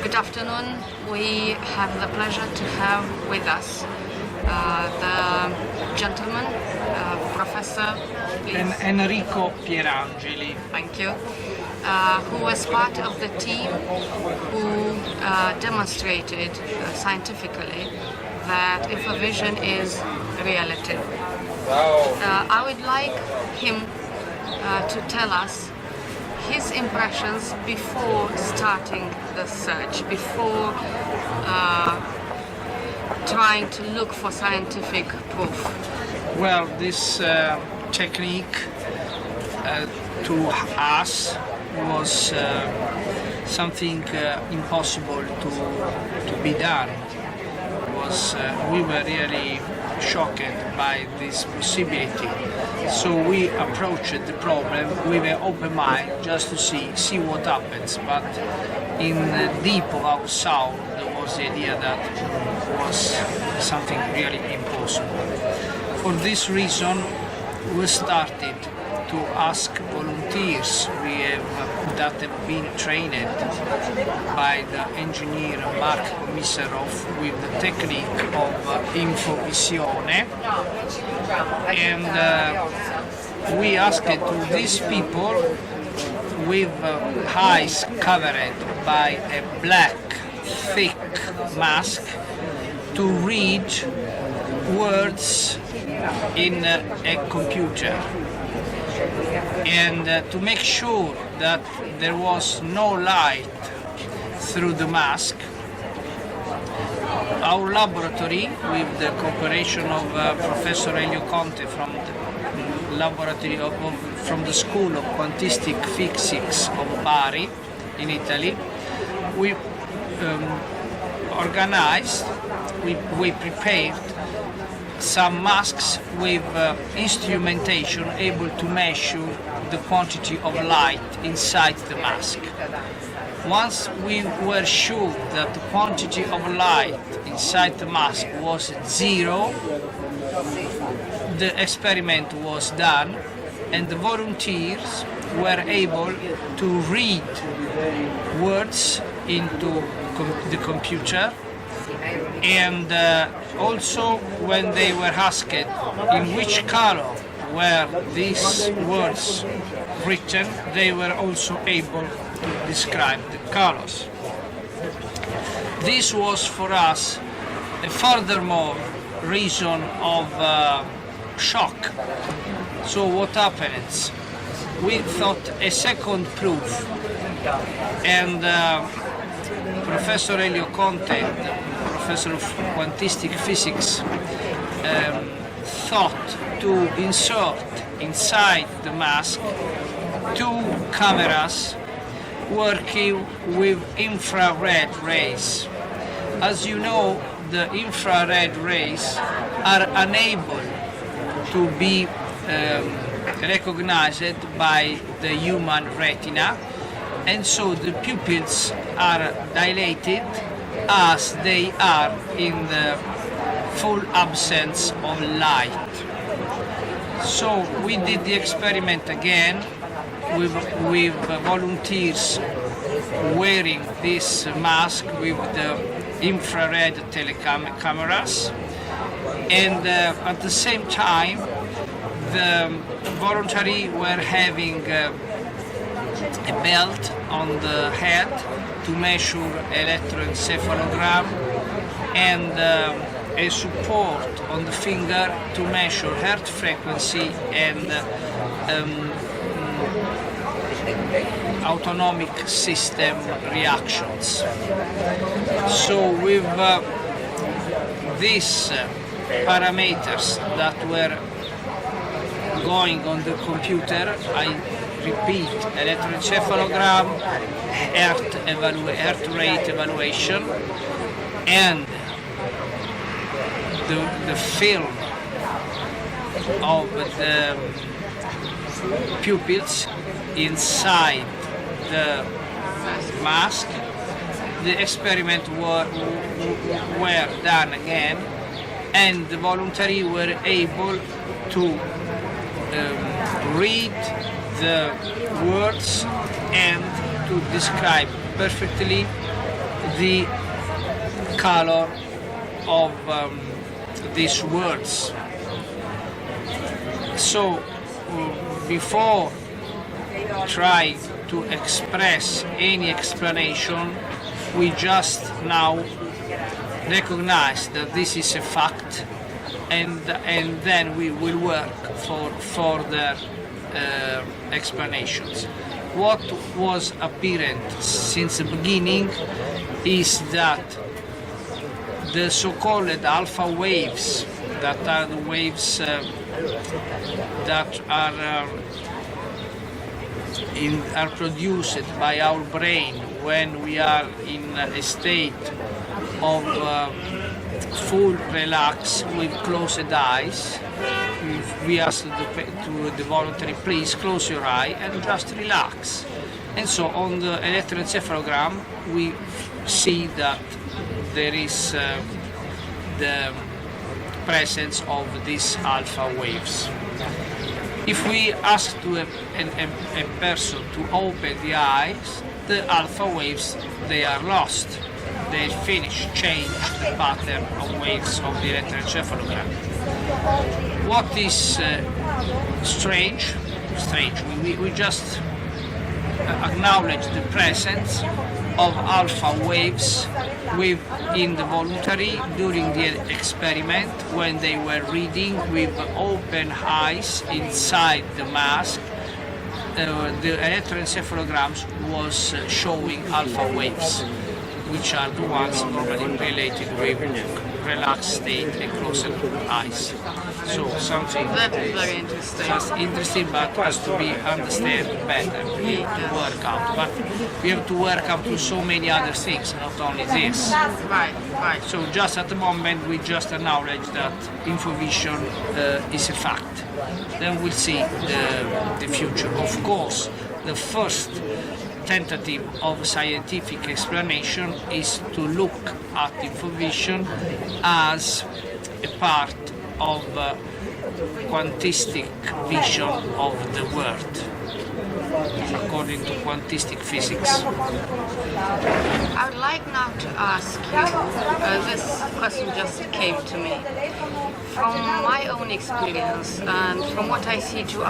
Good afternoon. We have the pleasure to have with us the gentleman, Professor Enrico Pieranjeli. Thank you. Who was part of the team who demonstrated scientifically that InfoVision is reality. I would like him to tell us his impressions before starting the search, before trying to look for scientific proof. Well, this technique to us was something impossible to be done. We were really shocked by this possibility. So we approached the problem with an open mind just to see what happens. But in the deep of our soul, there was the idea that it was something really impossible. For this reason, we started to ask volunteers that have been trained by the engineer Komissarov with the technique of InfoVision, and we asked to these people with eyes covered by a black thick mask to read words in a computer, and to make sure that there was no light through the mask, our laboratory, with the cooperation of Professor Enrico from the laboratory from the School of Quantistic Physics of Bari in Italy, we organized, we prepared some masks with instrumentation able to measure the quantity of light inside the mask. Once we were sure that the quantity of light inside the mask was 0, the experiment was done, and the volunteers were able to read words into the computer, and also when they were asked in which color were these words written, they were also able to describe the colors. This was for us a furthermore reason of shock. So what happens? We thought a second proof, and Professor Elio Conte, professor of quantistic physics, thought to insert inside the mask 2 cameras working with infrared rays. As you know, the infrared rays are unable to be recognized by the human retina, and so the pupils are dilated as they are in the full absence of light. So we did the experiment again with volunteers wearing this mask with the infrared cameras, and at the same time the voluntary were having a belt on the head to measure electroencephalogram, and a support on the finger to measure heart frequency and autonomic system reactions. So with these parameters that were going on the computer, I repeat, electroencephalogram, heart rate evaluation, and the film of the pupils inside the mask, the experiment were done again, and the voluntary were able to read the words and to describe perfectly the color of these words. So before trying to express any explanation, we just now recognize that this is a fact, and then we will work for further explanations. What was apparent since the beginning is that the so-called alpha waves, that are the waves that are produced by our brain when we are in a state of full relax with closed eyes. We ask the voluntary, please close your eye and just relax. And so on the electroencephalogram we see that there is the presence of these alpha waves. If we ask to a person to open the eyes, the alpha waves, they are lost. They finish, change the pattern of waves of the electroencephalogram. What is strange, we just acknowledge the presence of alpha waves within the voluntary during the experiment when they were reading with open eyes inside the mask. The electroencephalograms was showing alpha waves, which are the ones normally related with relaxed state and closed eyes. So something That is very interesting. just interesting, but has to be understood better. We need to work out, but we have to work out to so many other things, not only this. Right, right. So just at the moment, we just acknowledge that InfoVision is a fact. Then we'll see the future. Of course, the first tentative of scientific explanation is to look at InfoVision as a part of quantistic vision of the world, according to quantistic physics. I would like now to ask you, this question just came to me. From my own experience and from what I see to